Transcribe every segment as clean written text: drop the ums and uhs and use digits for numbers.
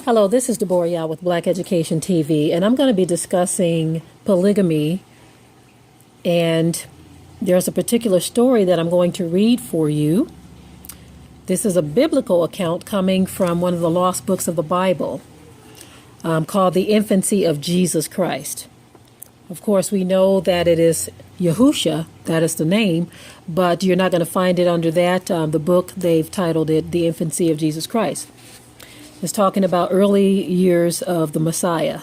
Hello, this is Deborah Yao with Black Education TV, and I'm going to be discussing polygamy. And there's a particular story that I'm going to read for you. This is a biblical account coming from one of the lost books of the Bible, called The Infancy of Jesus Christ. Of course, we know that it is Yahusha, that is the name, but you're not going to find it under that. The book, they've titled it The Infancy of Jesus Christ. It's talking about early years of the Messiah,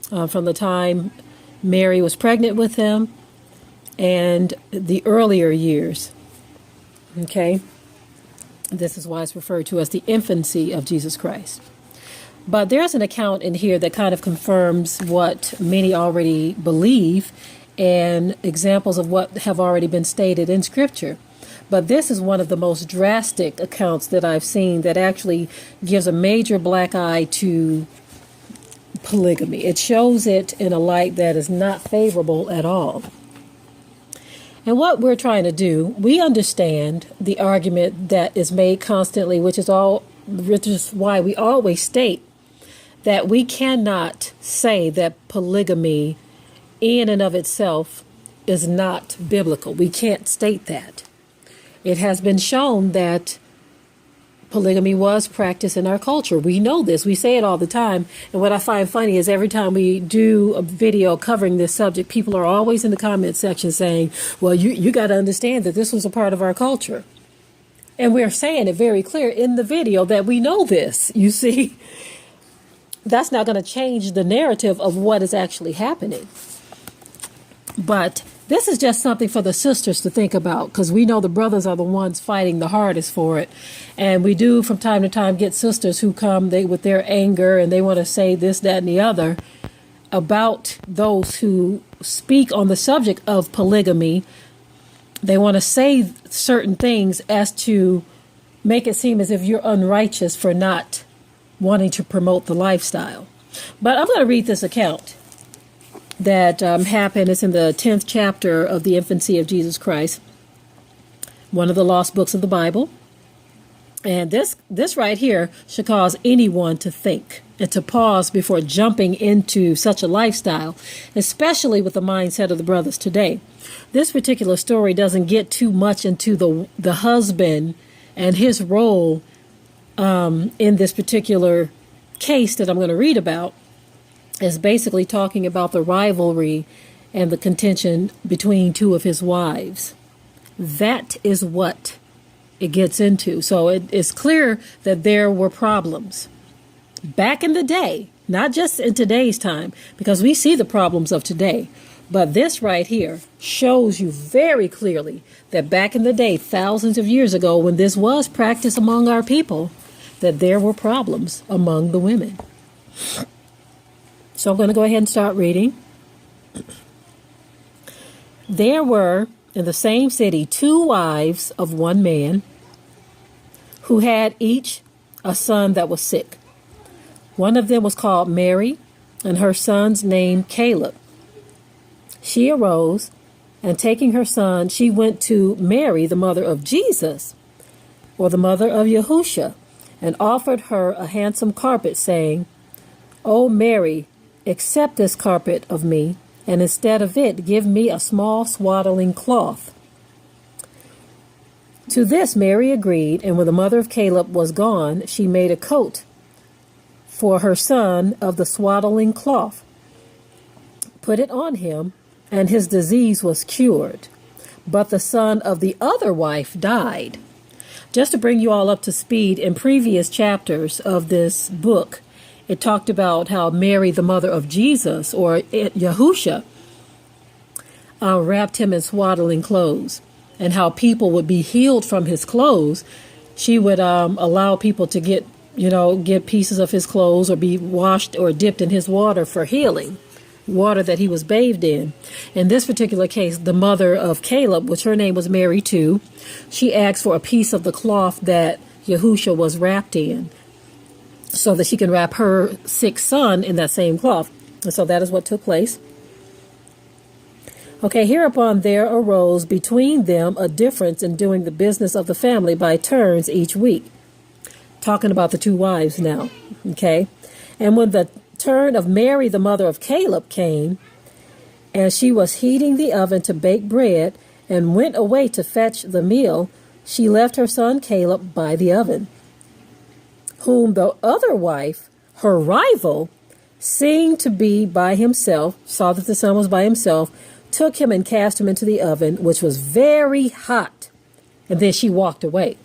from the time Mary was pregnant with him and the earlier years. Okay? This is why it's referred to as the infancy of Jesus Christ. But there's an account in here that kind of confirms what many already believe and examples of what have already been stated in Scripture. But this is one of the most drastic accounts that I've seen that actually gives a major black eye to polygamy. It shows it in a light that is not favorable at all. And what we're trying to do, we understand the argument that is made constantly, which is why we always state that we cannot say that polygamy in and of itself is not biblical. We can't state that. It has been shown that polygamy was practiced in our culture. We know this. We say it all the time. And what I find funny is every time we do a video covering this subject, people are always in the comment section saying, well, you got to understand that this was a part of our culture. And we're saying it very clear in the video that we know this. You see, that's not going to change the narrative of what is actually happening. But this is just something for the sisters to think about, because we know the brothers are the ones fighting the hardest for it. And we do from time to time get sisters who come with their anger and they want to say this, that, and the other about those who speak on the subject of polygamy. They want to say certain things as to make it seem as if you're unrighteous for not wanting to promote the lifestyle. But I'm going to read this account that happened. It's in the 10th chapter of The Infancy of Jesus Christ, one of the lost books of the Bible. And this right here should cause anyone to think and to pause before jumping into such a lifestyle, especially with the mindset of the brothers today. This particular story doesn't get too much into the husband and his role in this particular case that I'm going to read about. Is basically talking about the rivalry and the contention between two of his wives. That is what it gets into. So it's clear that there were problems back in the day, not just in today's time, because we see the problems of today. But this right here shows you very clearly that back in the day, thousands of years ago, when this was practiced among our people, that there were problems among the women. So I'm going to go ahead and start reading. There were in the same city 2 wives of one man who had each a son that was sick. One of them was called Mary, and her son's name Caleb. She arose, and taking her son, she went to Mary, the mother of Jesus, or the mother of Yahusha, and offered her a handsome carpet, saying, "O Mary, accept this carpet of me, and instead of it, give me a small swaddling cloth." To this Mary agreed, and when the mother of Caleb was gone, she made a coat for her son of the swaddling cloth, put it on him, and his disease was cured. But the son of the other wife died. Just to bring you all up to speed, in previous chapters of this book, it talked about how Mary, the mother of Jesus, or Yahusha, wrapped him in swaddling clothes, and how people would be healed from his clothes. She would allow people to get pieces of his clothes or be washed or dipped in his water for healing, water that he was bathed in. In this particular case, the mother of Caleb, which her name was Mary too, she asked for a piece of the cloth that Yahusha was wrapped in, so that she can wrap her sick son in that same cloth. And so that is what took place. Okay, hereupon there arose between them a difference in doing the business of the family by turns each week. talking about the two wives now. Okay. And when the turn of Mary, the mother of Caleb, came, and she was heating the oven to bake bread, and went away to fetch the meal, she left her son Caleb by the oven, whom the other wife, her rival, seeing to be by himself, saw that the son was by himself, took him and cast him into the oven, which was very hot. And then she walked away.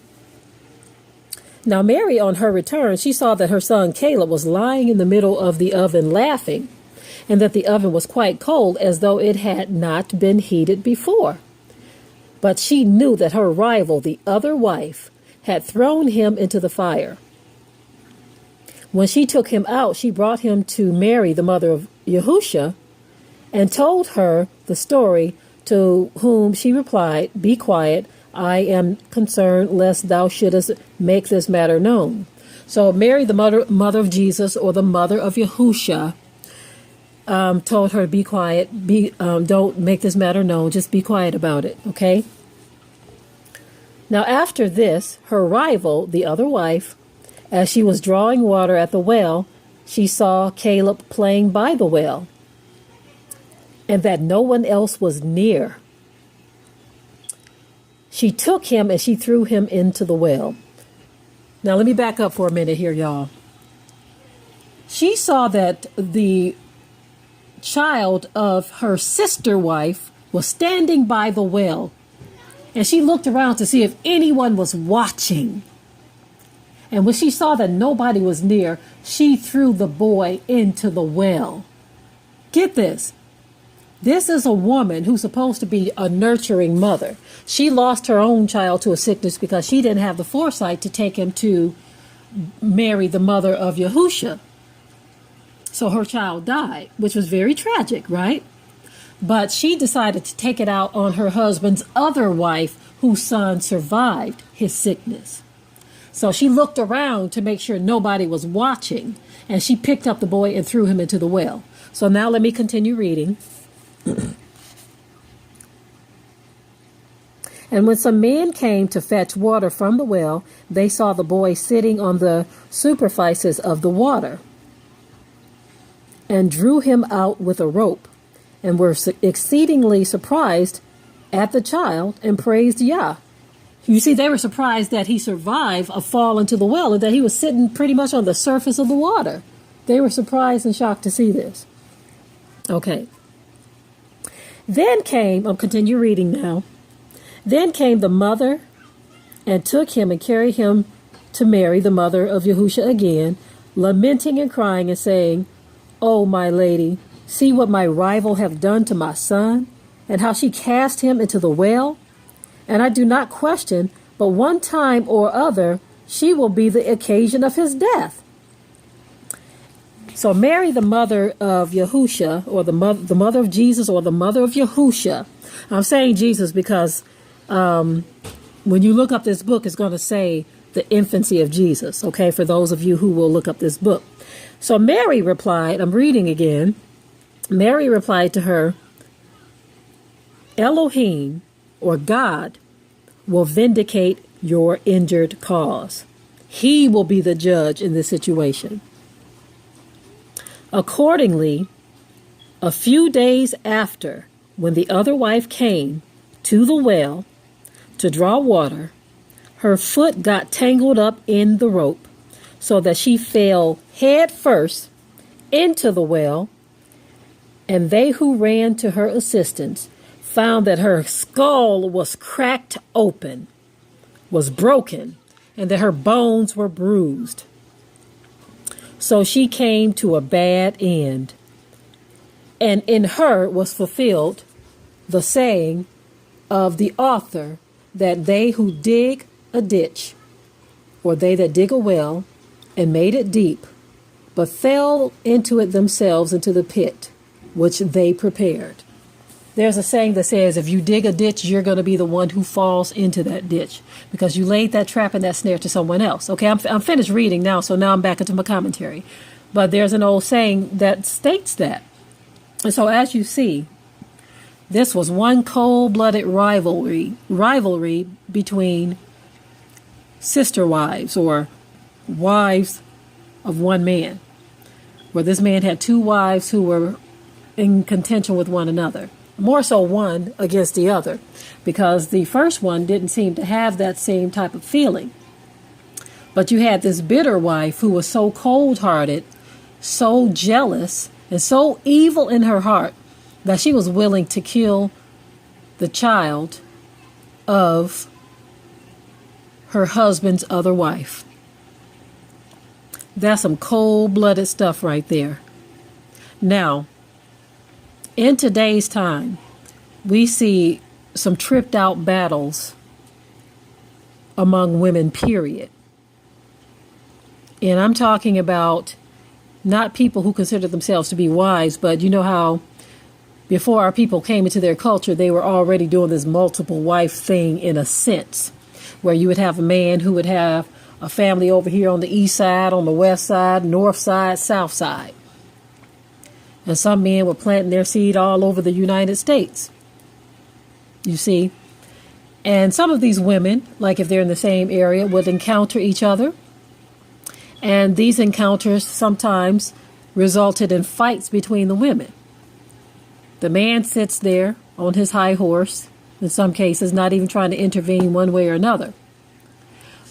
Now Mary, on her return, she saw that her son Caleb was lying in the middle of the oven laughing, and that the oven was quite cold, as though it had not been heated before. But she knew that her rival, the other wife, had thrown him into the fire. When she took him out, she brought him to Mary, the mother of Yahusha, and told her the story, to whom she replied, "Be quiet. I am concerned lest thou shouldest make this matter known." So Mary, the mother of Jesus, or the mother of Yahusha, told her to be quiet. Don't make this matter known. Just be quiet about it. Okay. Now after this, her rival, the other wife, as she was drawing water at the well, she saw Caleb playing by the well, and that no one else was near. She took him and she threw him into the well. Now let me back up for a minute here, y'all. She saw that the child of her sister wife was standing by the well, and she looked around to see if anyone was watching. And when she saw that nobody was near, she threw the boy into the well. Get this. This is a woman who's supposed to be a nurturing mother. She lost her own child to a sickness because she didn't have the foresight to take him to Mary, the mother of Yahusha. So her child died, which was very tragic, right? But she decided to take it out on her husband's other wife, whose son survived his sickness. So she looked around to make sure nobody was watching, and she picked up the boy and threw him into the well. So now let me continue reading. And when some men came to fetch water from the well, they saw the boy sitting on the superfices of the water, and drew him out with a rope, and were exceedingly surprised at the child, and praised Yah. You see, they were surprised that he survived a fall into the well, and that he was sitting pretty much on the surface of the water. They were surprised and shocked to see this. Okay. Then came, I'll continue reading now. Then came the mother and took him and carried him to Mary, the mother of Yahusha again, lamenting and crying and saying, "Oh, my lady, see what my rival have done to my son, and how she cast him into the well. And I do not question, but one time or other she will be the occasion of his death." So Mary, the mother of Yahusha, or the mother of Jesus, or the mother of Yahusha. I'm saying Jesus because when you look up this book, it's going to say the infancy of Jesus, okay, for those of you who will look up this book. So Mary replied, I'm reading again. Mary replied to her, "Elohim, or God, will vindicate your injured cause. He will be the judge in this situation." Accordingly, a few days after, when the other wife came to the well to draw water, her foot got tangled up in the rope, so that she fell head first into the well, and they who ran to her assistance found that her skull was cracked open, was broken, and that her bones were bruised. So she came to a bad end, and in her was fulfilled the saying of the author, that they who dig a ditch, or they that dig a well, and made it deep, but fell into it themselves, into the pit which they prepared. There's a saying that says, if you dig a ditch, you're going to be the one who falls into that ditch, because you laid that trap and that snare to someone else. Okay, I'm finished reading now, so now I'm back into my commentary. But there's an old saying that states that. And so as you see, this was one cold-blooded rivalry between sister wives, or wives of one man, where this man had two wives who were in contention with one another. More so one against the other, because the first one didn't seem to have that same type of feeling. But you had this bitter wife who was so cold-hearted, so jealous, and so evil in her heart that she was willing to kill the child of her husband's other wife. That's some cold-blooded stuff right there. Now, in today's time, we see some tripped out battles among women, period. And I'm talking about not people who consider themselves to be wise, but you know how before our people came into their culture, they were already doing this multiple wife thing in a sense, where you would have a man who would have a family over here on the east side, on the west side, north side, south side. And some men were planting their seed all over the United States. You see? And some of these women, like if they're in the same area, would encounter each other. And these encounters sometimes resulted in fights between the women. The man sits there on his high horse, in some cases, not even trying to intervene one way or another.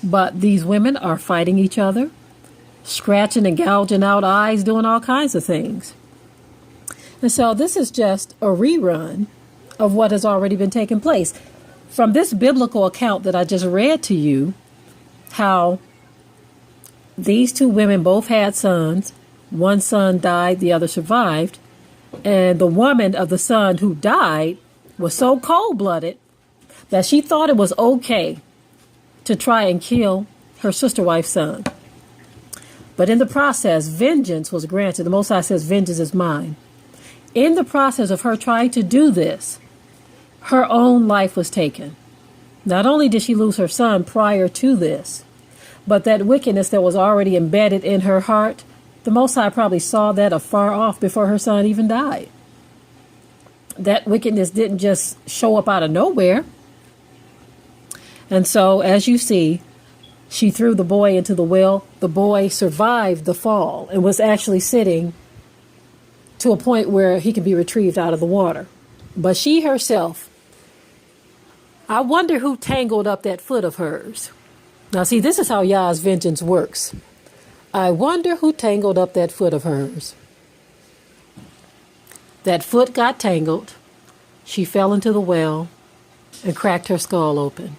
But these women are fighting each other, scratching and gouging out eyes, doing all kinds of things. And so this is just a rerun of what has already been taking place. From this biblical account that I just read to you, how these two women both had sons. One son died, the other survived. And the woman of the son who died was so cold-blooded that she thought it was okay to try and kill her sister wife's son. But in the process, vengeance was granted. The Most High says, vengeance is mine. In the process of her trying to do this, her own life was taken. Not only did she lose her son prior to this, but that wickedness that was already embedded in her heart, the Most High probably saw that afar off before her son even died. That wickedness didn't just show up out of nowhere. And so, as you see, she threw the boy into the well. The boy survived the fall and was actually sitting to a point where he could be retrieved out of the water. But she herself, I wonder who tangled up that foot of hers. Now, see, this is how Yah's vengeance works. I wonder who tangled up that foot of hers. That foot got tangled. She fell into the well and cracked her skull open.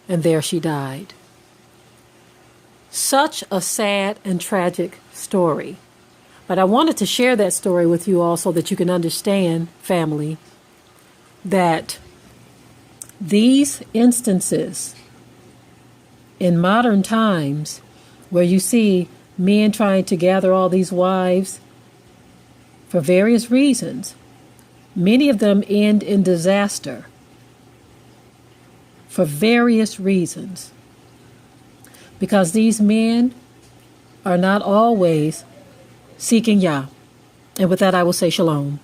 And there she died. Such a sad and tragic story. But I wanted to share that story with you all so that you can understand, family, that these instances in modern times where you see men trying to gather all these wives for various reasons, many of them end in disaster for various reasons. Because these men are not always seeking Yah. And with that, I will say shalom.